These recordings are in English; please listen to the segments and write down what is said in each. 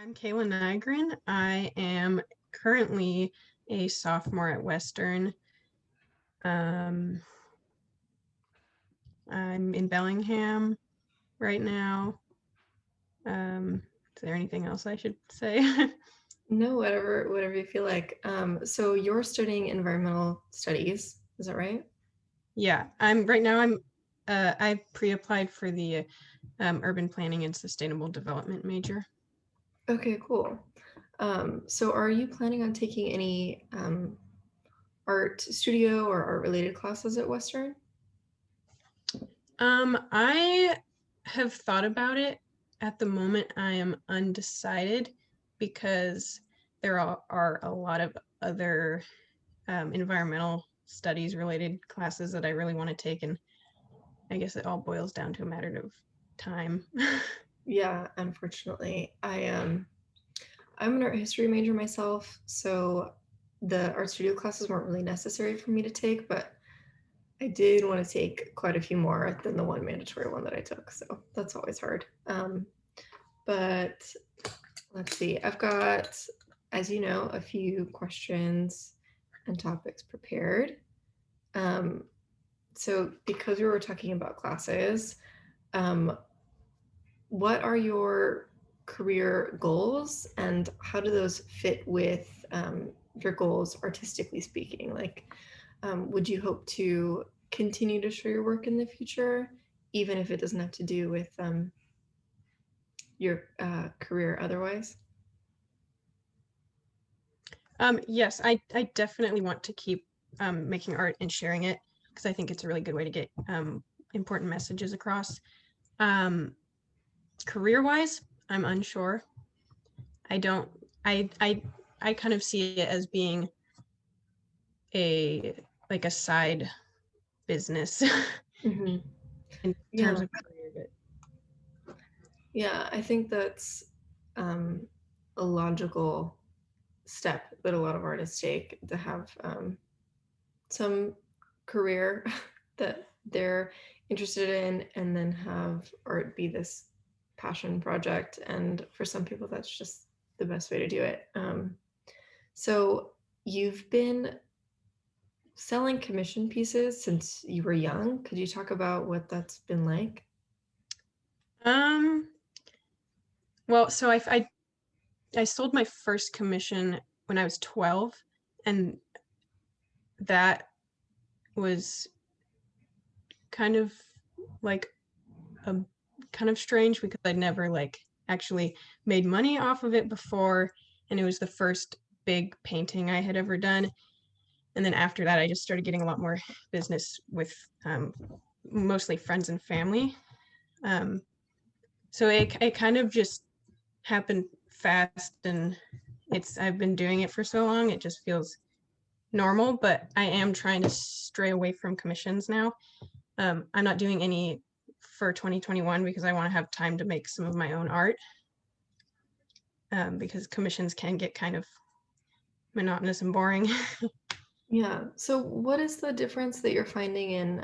I'm Kayla Nygren. I am currently a sophomore at Western. Um, I'm in Bellingham right now. Is there anything else I should say? No, whatever you feel like. So you're studying environmental studies, is that right? Yeah, I'm right now. I pre-applied for the urban planning and sustainable development major. Okay, cool. So are you planning on taking any art studio or art related classes at Western? I have thought about it. At the moment, I am undecided because there are a lot of other environmental studies related classes that I really want to take, and I guess it all boils down to a matter of time. Yeah, unfortunately. I'm an art history major myself, so the art studio classes weren't really necessary for me to take, but I did want to take quite a few more than the one mandatory one that I took, so that's always hard. But let's see, I've got, as you know, a few questions and topics prepared. Um, so, because we were talking about classes, um, what are your career goals and how do those fit with your goals artistically speaking? Like, would you hope to continue to show your work in the future, even if it doesn't have to do with your career otherwise? Yes, I definitely want to keep making art and sharing it because I think it's a really good way to get important messages across. Um, Career-wise, I'm unsure. I don't. I I I kind of see it as being a like a side business Mm-hmm. in terms Yeah. of career. But Yeah, I think that's um, a logical step that a lot of artists take to have some career that they're interested in and then have art be this passion project. And for some people, that's just the best way to do it. So you've been selling commission pieces since you were young. Could you talk about what that's been like? um, well, so I sold my first commission when I was 12, and that was kind of like a kind of strange because I'd never like actually made money off of it before, and it was the first big painting I had ever done. And then after that, I just started getting a lot more business with mostly friends and family. Um, so it kind of just happened fast, and I've been doing it for so long, it just feels normal. But I am trying to stray away from commissions now. I'm not doing any for 2021 because I want to have time to make some of my own art, because commissions can get kind of monotonous and boring. Yeah. So, what is the difference that you're finding in?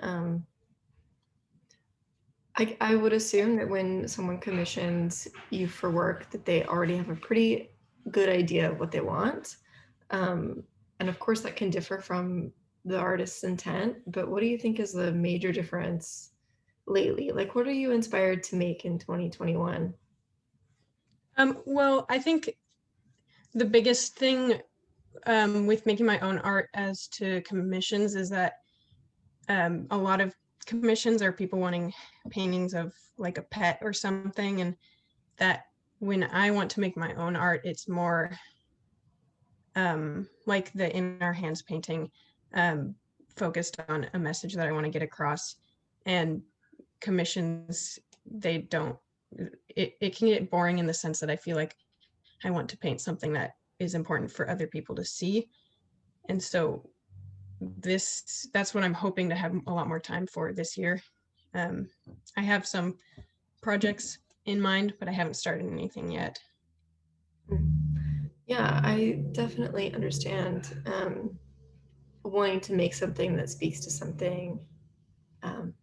I would assume that when someone commissions you for work, that they already have a pretty good idea of what they want. Um, and of course, that can differ from the artist's intent. But what do you think is the major difference lately? Like, what are you inspired to make in 2021? Well, I think the biggest thing with making my own art as to commissions is that a lot of commissions are people wanting paintings of like a pet or something, and that when I want to make my own art, it's more like the In Our Hands painting, um, focused on a message that I want to get across. And commissions, they don't, it can get boring in the sense that I feel like I want to paint something that is important for other people to see. And so that's what I'm hoping to have a lot more time for this year. Um, I have some projects in mind, but I haven't started anything yet. Yeah, I definitely understand wanting to make something that speaks to something um,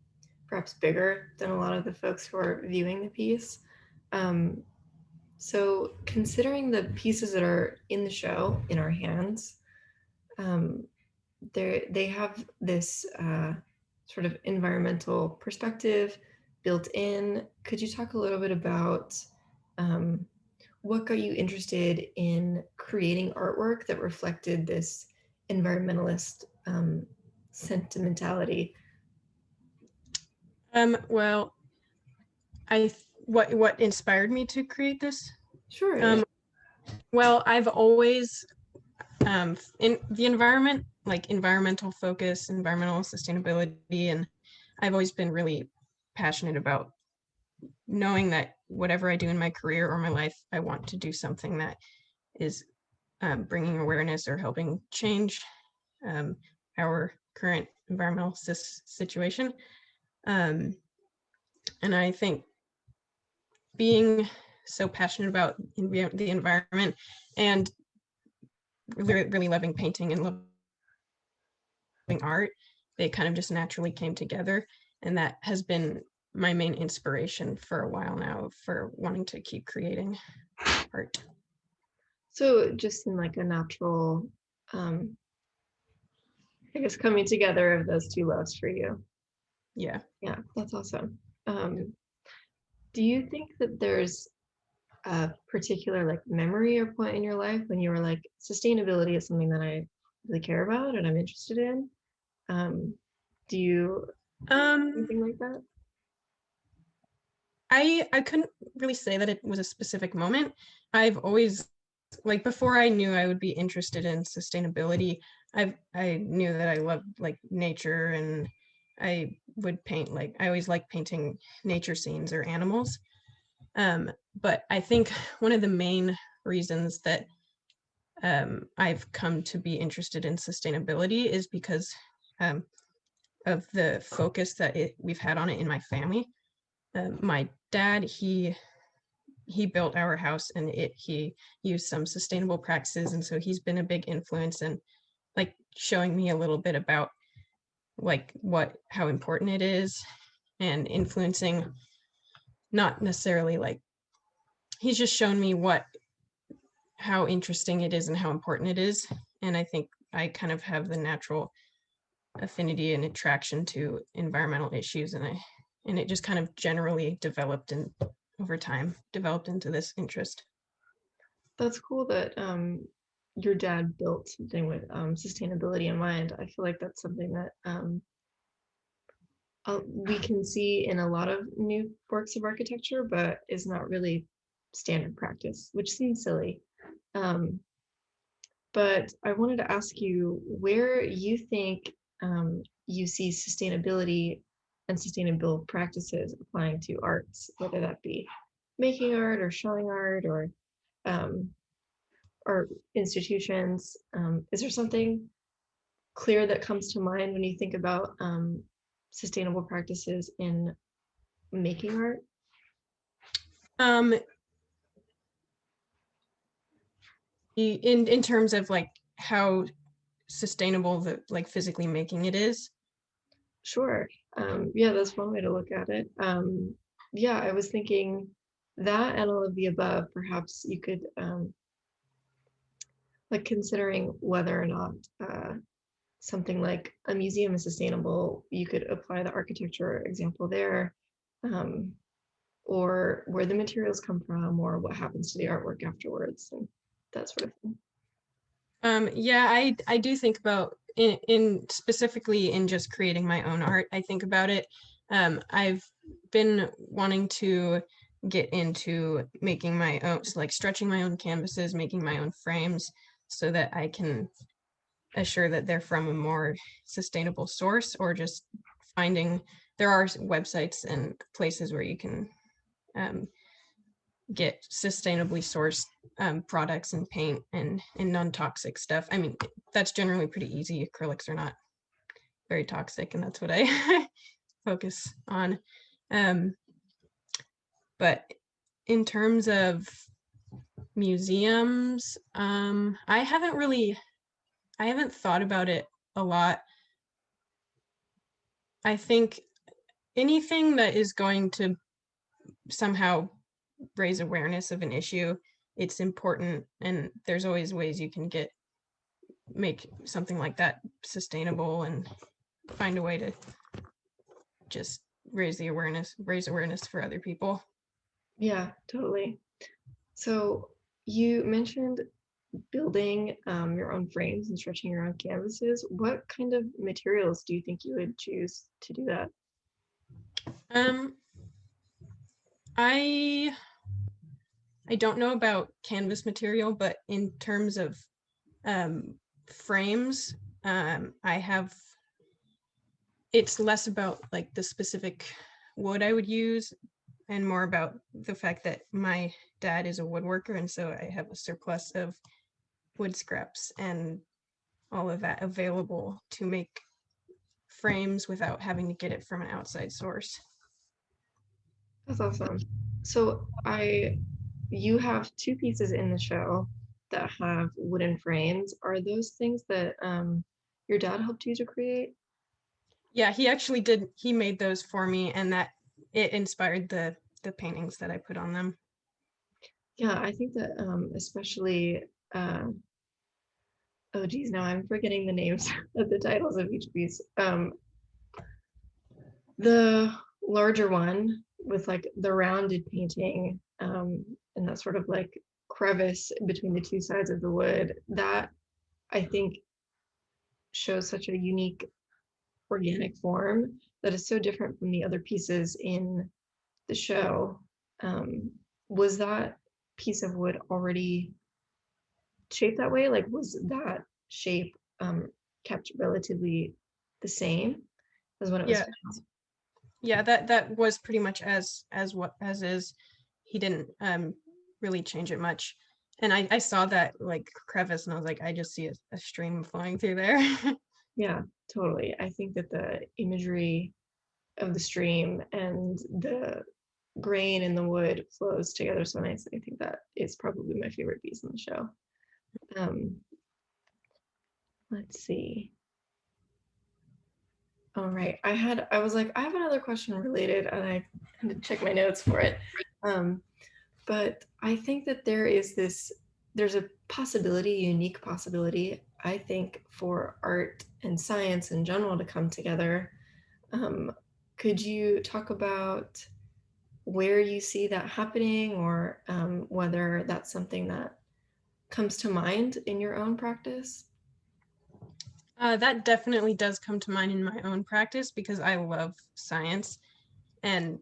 perhaps bigger than a lot of the folks who are viewing the piece. Um, So, considering the pieces that are in the show in our hands, um, they have this sort of environmental perspective built in. Could you talk a little bit about um, what got you interested in creating artwork that reflected this environmentalist sentimentality? Well, what inspired me to create this? Sure. Yeah. Um, well, I've always in the environment, like environmental focus, environmental sustainability, and I've always been really passionate about knowing that whatever I do in my career or my life, I want to do something that is bringing awareness or helping change um, our current environmental situation. Um, and I think being so passionate about the environment and really loving painting and loving art, they kind of just naturally came together. And that has been my main inspiration for a while now for wanting to keep creating art. So it just seemed like a natural, um, I guess, coming together of those two loves for you. Yeah. Yeah, that's awesome. Do you think that there's a particular like memory or point in your life when you were like, sustainability is something that I really care about and I'm interested in? Um, do you Um, anything like that? I couldn't really say that it was a specific moment. I've always, like, before I knew I would be interested in sustainability, I knew that I loved like nature, and I would paint, like I always liked painting nature scenes or animals. But I think one of the main reasons that I've come to be interested in sustainability is because um, of the focus that we've had on it in my family. My dad, he built our house, and he used some sustainable practices, and so he's been a big influence in like showing me a little bit about like how important it is, and influencing, not necessarily like, he's just shown me how interesting it is and how important it is. And I think I kind of have the natural affinity and attraction to environmental issues, and it just kind of generally developed, and over time developed into this interest. That's cool that your dad built something with sustainability in mind. I feel like that's something that we can see in a lot of new works of architecture, but is not really standard practice, which seems silly. Um, but I wanted to ask you where you think you see sustainability and sustainable practices applying to arts, whether that be making art or showing art um, or institutions. Is there something clear that comes to mind when you think about sustainable practices in making art? Um, in terms of like how sustainable the like physically making it is. Sure. Yeah, that's one way to look at it. Yeah, I was thinking that and all of the above. Perhaps you could, like, considering whether or not something like a museum is sustainable, you could apply the architecture example there, um, or where the materials come from, or what happens to the artwork afterwards, and that sort of thing. Yeah, I do think about in specifically in just creating my own art. I think about it. I've been wanting to get into making my own, so like stretching my own canvases, making my own frames, so that I can assure that they're from a more sustainable source, or just finding, there are websites and places where you can um, get sustainably sourced products and paint and non-toxic stuff. I mean, that's generally pretty easy. Acrylics are not very toxic, and that's what I focus on. Um, but in terms of museums, I haven't thought about it a lot. I think anything that is going to somehow raise awareness of an issue, it's important, and there's always ways you can make something like that sustainable and find a way to just raise awareness for other people. Yeah, totally. So you mentioned building your own frames and stretching your own canvases. What kind of materials do you think you would choose to do that? Um, I I don't know about canvas material, but in terms of um, frames, I have it's less about like the specific wood I would use and more about the fact that my dad is a woodworker, and so I have a surplus of wood scraps and all of that available to make frames without having to get it from an outside source. That's awesome. So you have two pieces in the show that have wooden frames. Are those things that your dad helped you to create? Yeah, he made those for me, and that it inspired the paintings that I put on them. Yeah, I think that especially oh geez, now I'm forgetting the names of the titles of each piece. The larger one with like the rounded painting and that sort of like crevice between the two sides of the wood, that I think shows such a unique organic form that is so different from the other pieces in the show. Um, was that piece of wood already shaped that way? Like, was that shape kept relatively the same as when it was Yeah, found? yeah, that was pretty much as is. He didn't really change it much. And I saw that like crevice and I was like, I just see a stream flowing through there. Yeah, totally. I think that the imagery of the stream and the grain in the wood flows together so nicely. I think that is probably my favorite piece in the show. Um, let's see. All right. I was like, I have another question related, and I had to check my notes for it. Um, but I think that there's a possibility, unique possibility, I think, for art and science in general to come together. Um, could you talk about where you see that happening, or whether that's something that comes to mind in your own practice? That definitely does come to mind in my own practice because I love science, and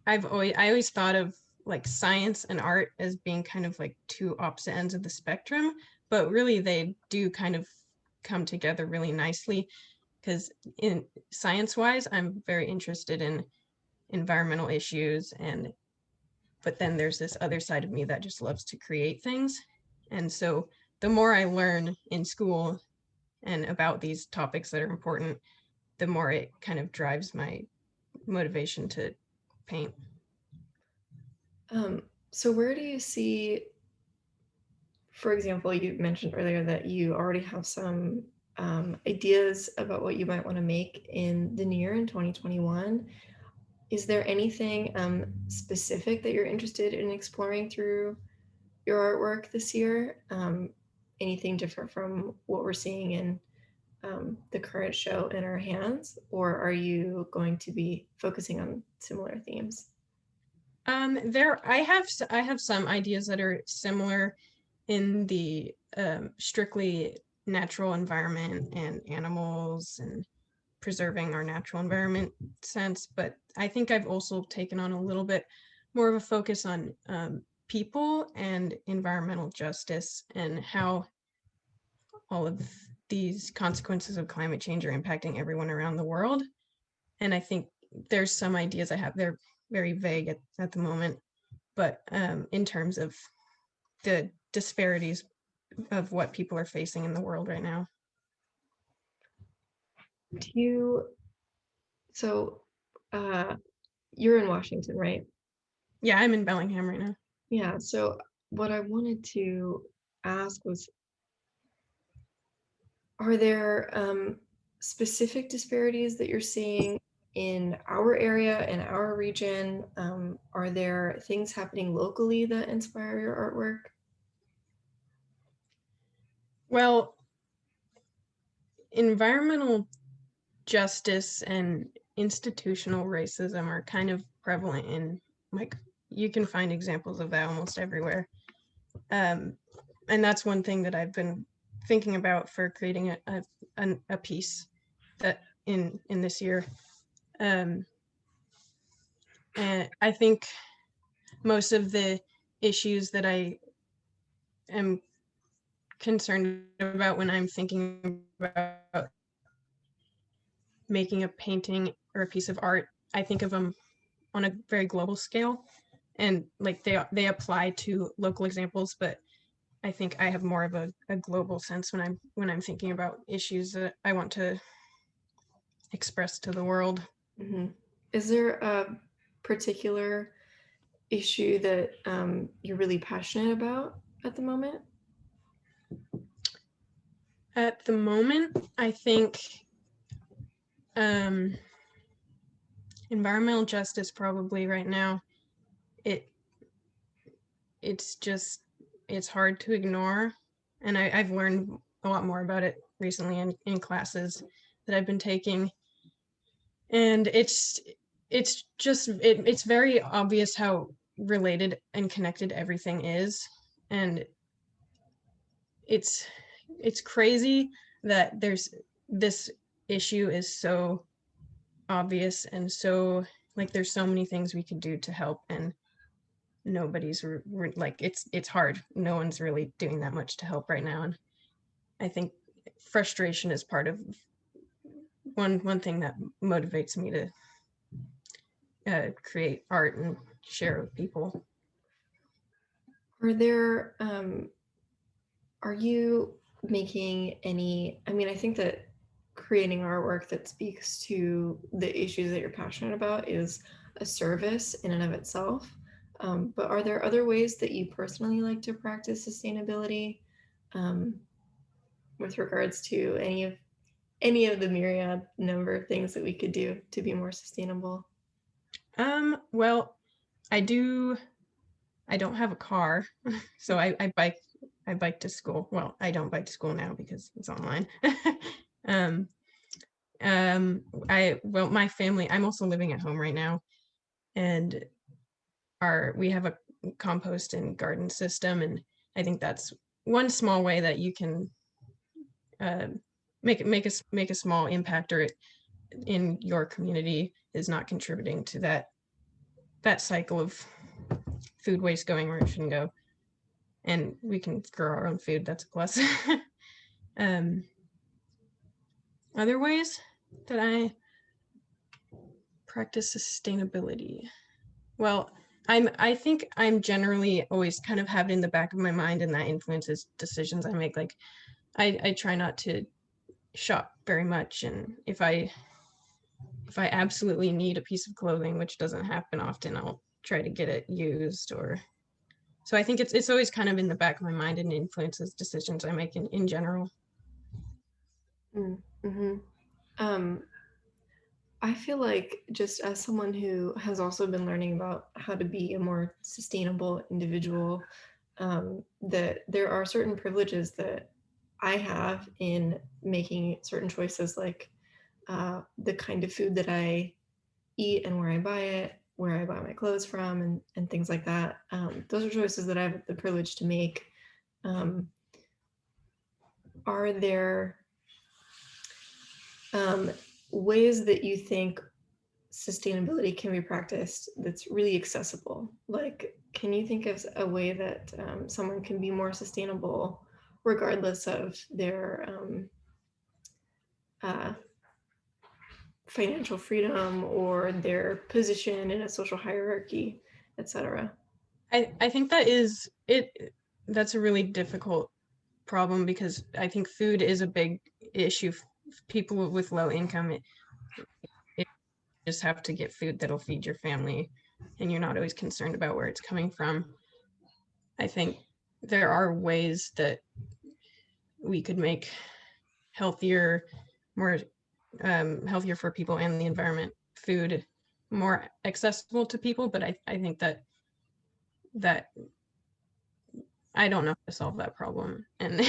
I always thought of like science and art as being kind of like two opposite ends of the spectrum, but really they do kind of come together really nicely because in science wise, I'm very interested in environmental issues, and but then there's this other side of me that just loves to create things. And so the more I learn in school and about these topics that are important, the more it kind of drives my motivation to paint. So where do you see, for example, you mentioned earlier that you already have some ideas about what you might want to make in the new year in 2021. Is there anything specific that you're interested in exploring through your artwork this year? Anything different from what we're seeing in the current show in our hands, or are you going to be focusing on similar themes? I have some ideas that are similar in the strictly natural environment and animals and preserving our natural environment sense, but I think I've also taken on a little bit more of a focus on people and environmental justice and how all of these consequences of climate change are impacting everyone around the world. And I think there's some ideas I have, they're very vague at the moment, but in terms of the disparities of what people are facing in the world right now. Do you, so uh, you're in Washington, right? Yeah, I'm in Bellingham right now. Yeah, so what I wanted to ask was, are there specific disparities that you're seeing in our area, in our region? Are there things happening locally that inspire your artwork? Well, environmental justice and institutional racism are kind of prevalent in, like, you can find examples of that almost everywhere. And that's one thing that I've been thinking about for creating a piece that in this year. And I think most of the issues that I am concerned about when I'm thinking about making a painting or a piece of art, I think of them on a very global scale, and like they apply to local examples, but I think I have more of a global sense when I'm thinking about issues that I want to express to the world. Mm-hmm. Is there a particular issue that you're really passionate about at the moment? At the moment, I think um, environmental justice probably right now. It it's just it's hard to ignore, and I've learned a lot more about it recently in classes that I've been taking, and it's very obvious how related and connected everything is, and it's it's crazy that this issue is so obvious and so, like, there's so many things we could do to help, and nobody's like, it's hard, no one's really doing that much to help right now. And I think frustration is part of one thing that motivates me to create art and share with people. Are there are you making any, I mean, I think that creating artwork that speaks to the issues that you're passionate about is a service in and of itself. But are there other ways that you personally like to practice sustainability, um, with regards to any of the myriad number of things that we could do to be more sustainable? Well, I don't have a car, so I bike to school. Well, I don't bike to school now because it's online. um my family, I'm also living at home right now, and we have a compost and garden system, and I think that's one small way that you can uh, make a small impact, or in your community is not contributing to that cycle of food waste going where it shouldn't go, and we can grow our own food. That's a plus. um Other ways that I practice sustainability, well, I think I'm generally always kind of have it in the back of my mind, and that influences decisions I make. Like, I try not to shop very much, and if I absolutely need a piece of clothing, which doesn't happen often, I'll try to get it used. Or so I think it's always kind of in the back of my mind and influences decisions I make in general. Mm-hmm. Um, I feel like, just as someone who has also been learning about how to be a more sustainable individual, that there are certain privileges that I have in making certain choices, like the kind of food that I eat and where I buy it, where I buy my clothes from, and things like that. Those are choices that I have the privilege to make. Um, are there um, ways that you think sustainability can be practiced that's really accessible? Like, can you think of a way that someone can be more sustainable regardless of their uh, financial freedom or their position in a social hierarchy, etc.? I think that's a really difficult problem, because I think food is a big issue. People with low income, it just have to get food that'll feed your family, and you're not always concerned about where it's coming from. I think there are ways that we could make healthier, more healthier for people and the environment food more accessible to people, but I think that I don't know how to solve that problem. And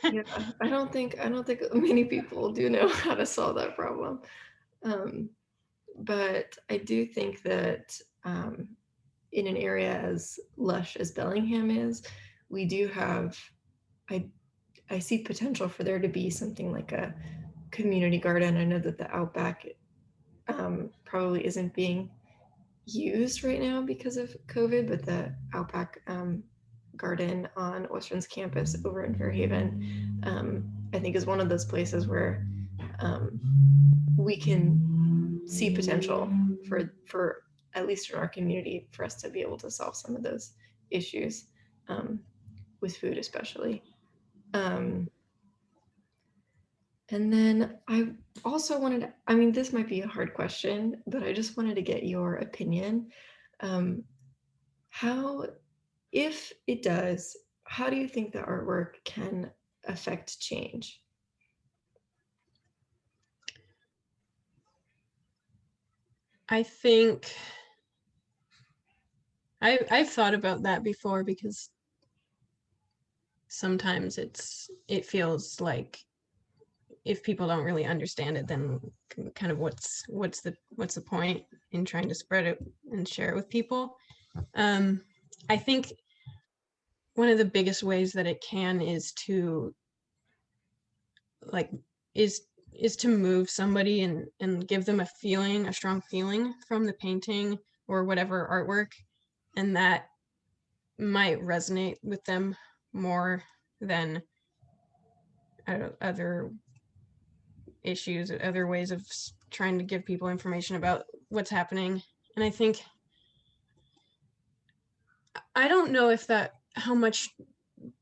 Yeah, I don't think many people do know how to solve that problem. But I do think that in an area as lush as Bellingham is, we do have, I see potential for there to be something like a community garden. I know that the Outback probably isn't being used right now because of COVID, but the Outback garden on Western's campus over in Fairhaven, I think is one of those places where we can see potential for at least in our community for us to be able to solve some of those issues with food, especially. Um, and then I also wanted to, I mean, this might be a hard question, but I just wanted to get your opinion. How, if it does, how do you think the artwork can affect change? I think I've thought about that before, because sometimes it feels like if people don't really understand it, then kind of what's the point in trying to spread it and share it with people. I think one of the biggest ways that it can is to like is to move somebody and give them a strong feeling from the painting or whatever artwork, and that might resonate with them more than other issues, other ways of trying to give people information about what's happening. And I think, I don't know if that, how much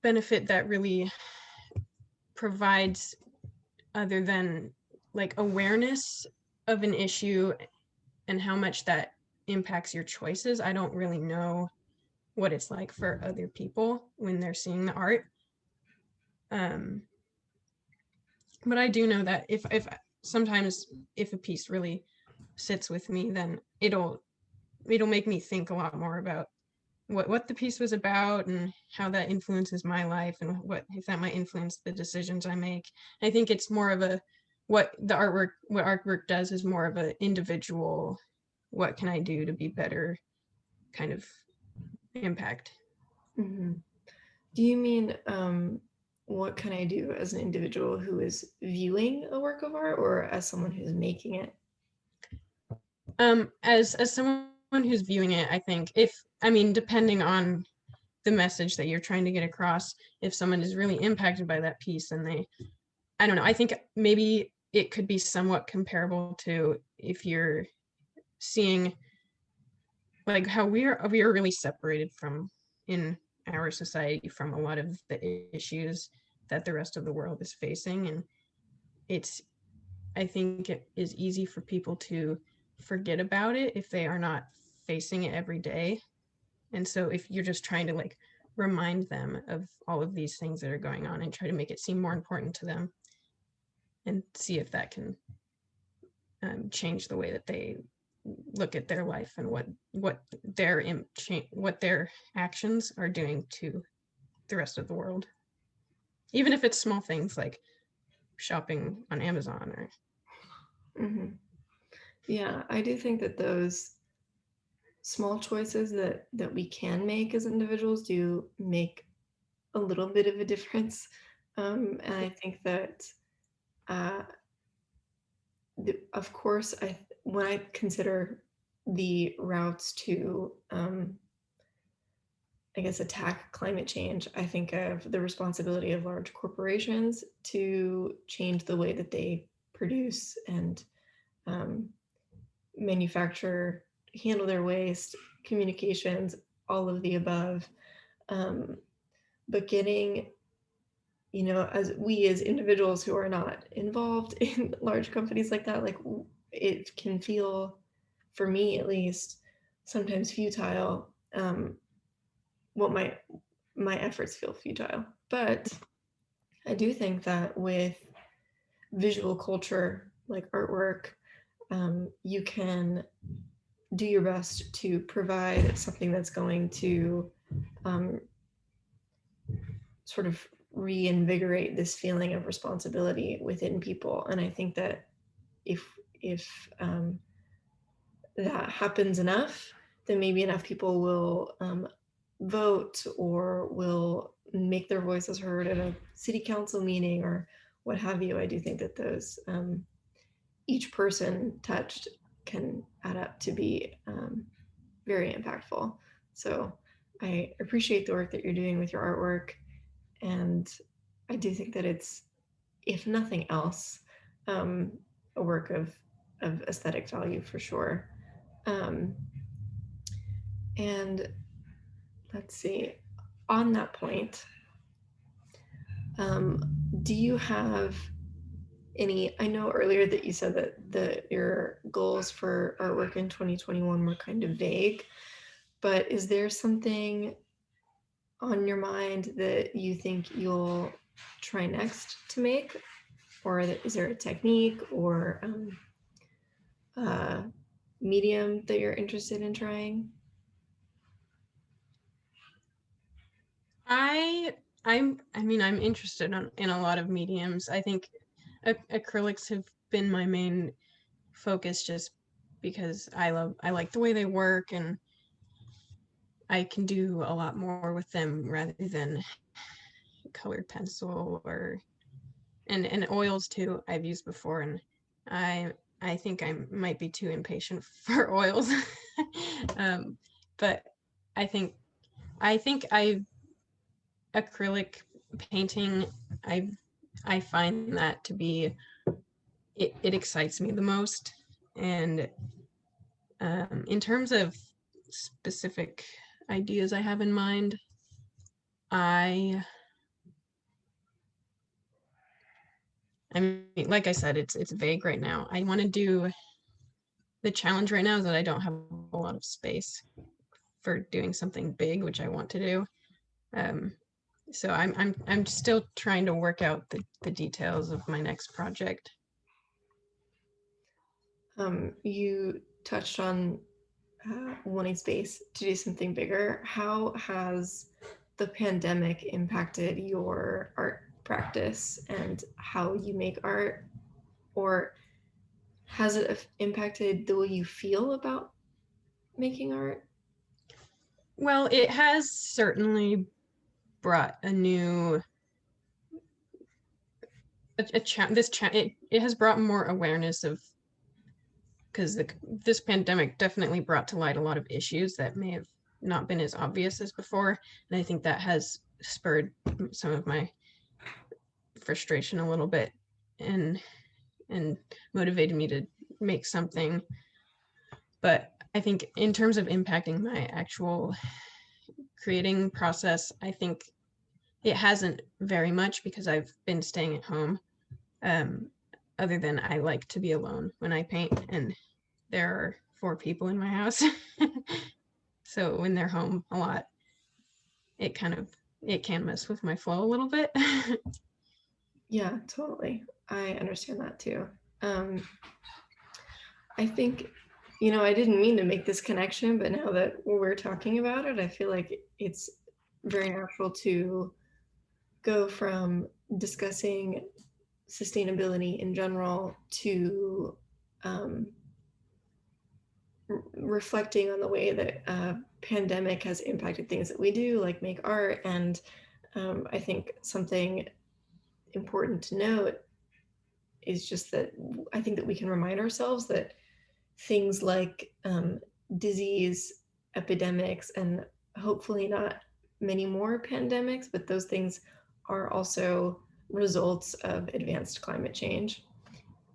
benefit that really provides, other than like awareness of an issue and how much that impacts your choices. I don't really know what it's like for other people when they're seeing the art. Um, but I do know that if sometimes if a piece really sits with me, then it'll make me think a lot more about what the piece was about and how that influences my life, and what if that might influence the decisions I make. I think it's more of a, what artwork does is more of an individual, what can I do to be better kind of impact. Mm-hmm. Do you mean what can I do as an individual who is viewing a work of art, or as someone who's making it? As someone who's viewing it, I think, if I mean, depending on the message that you're trying to get across, if someone is really impacted by that piece, and they, I don't know, I think maybe it could be somewhat comparable to if you're seeing like how we are really separated from, in our society, from a lot of the issues that the rest of the world is facing. And it's, I think it is easy for people to forget about it if they are not facing it every day. And so if you're just trying to like remind them of all of these things that are going on and try to make it seem more important to them, and see if that can change the way that they look at their life, and what their actions are doing to the rest of the world, even if it's small things like shopping on Amazon or. Mm-hmm. Yeah, I do think that those small choices that we can make as individuals do make a little bit of a difference. And I think that, uh, of course, when I consider the routes to, I guess, attack climate change, I think of the responsibility of large corporations to change the way that they produce and um, manufacture, handle their waste, communications, all of the above. Um, but getting, as we as individuals who are not involved in large companies like that, like it can feel, for me at least, sometimes futile. What my efforts feel futile, but I do think that with visual culture like artwork, you can do your best to provide something that's going to sort of reinvigorate this feeling of responsibility within people. And I think that if that happens enough, then maybe enough people will vote or will make their voices heard at a city council meeting or what have you. I do think that those each person touched can add up to be very impactful. So I appreciate the work that you're doing with your artwork, and I do think that it's, if nothing else, a work of aesthetic value for sure. And let's see, on that point, do you have any, I know earlier that you said that your goals for artwork in 2021 were kind of vague, but is there something on your mind that you think you'll try next to make? Or is there a technique or medium that you're interested in trying? I'm interested in a lot of mediums. I think acrylics have been my main focus just because I like the way they work, and I can do a lot more with them rather than colored pencil and oils too. I've used before, and I think I might be too impatient for oils. But I think I acrylic painting, I find that to be, it excites me the most. And in terms of specific ideas I have in mind, I I mean, like I said, it's vague right now. I want to do, the challenge right now is that I don't have a lot of space for doing something big, which I want to do. Um, so I'm still trying to work out the details of my next project. You touched on wanting space to do something bigger. How has the pandemic impacted your art practice and how you make art? Or has it impacted the way you feel about making art? Well, it has certainly brought a new it has brought more awareness of, because this pandemic definitely brought to light a lot of issues that may have not been as obvious as before, and I think that has spurred some of my frustration a little bit, and motivated me to make something. But I think in terms of impacting my actual creating process, I think it hasn't very much because I've been staying at home. Other than I like to be alone when I paint, and there are 4 people in my house. So when they're home a lot, it can mess with my flow a little bit. Yeah, totally. I understand that too. I think, I didn't mean to make this connection, but now that we're talking about it, I feel like it's very natural to go from discussing sustainability in general to reflecting on the way that pandemic has impacted things that we do, like make art. And I think something important to note is just that I think that we can remind ourselves that things like disease, epidemics, and hopefully not many more pandemics, but those things are also results of advanced climate change.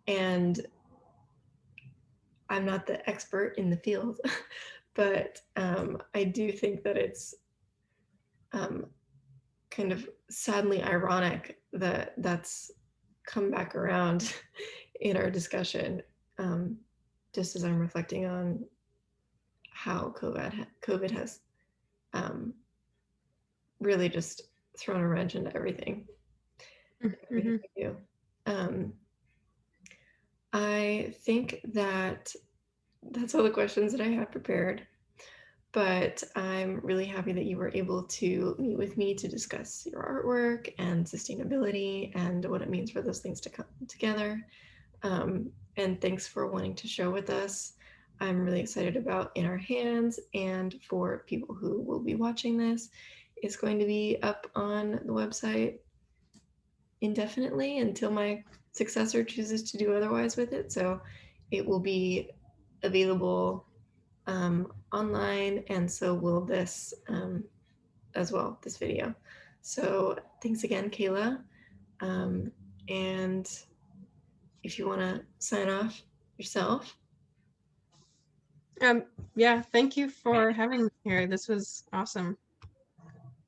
And I'm not the expert in the field, but I do think that it's kind of sadly ironic that that's come back around in our discussion, just as I'm reflecting on how COVID has really just thrown a wrench into everything Mm-hmm. we do. I think that's all the questions that I have prepared. But I'm really happy that you were able to meet with me to discuss your artwork and sustainability and what it means for those things to come together. And thanks for wanting to show with us. I'm really excited about In Our Hands, and for people who will be watching this, it's going to be up on the website indefinitely until my successor chooses to do otherwise with it. So it will be available online, and so will this as well, this video. So thanks again, Kayla. And if you want to sign off yourself. Yeah, thank you for having me here. This was awesome.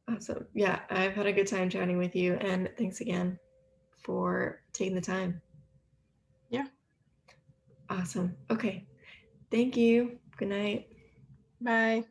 Awesome. Yeah, I've had a good time chatting with you, and thanks again for taking the time. Yeah. Awesome. Okay. Thank you. Good night. Bye.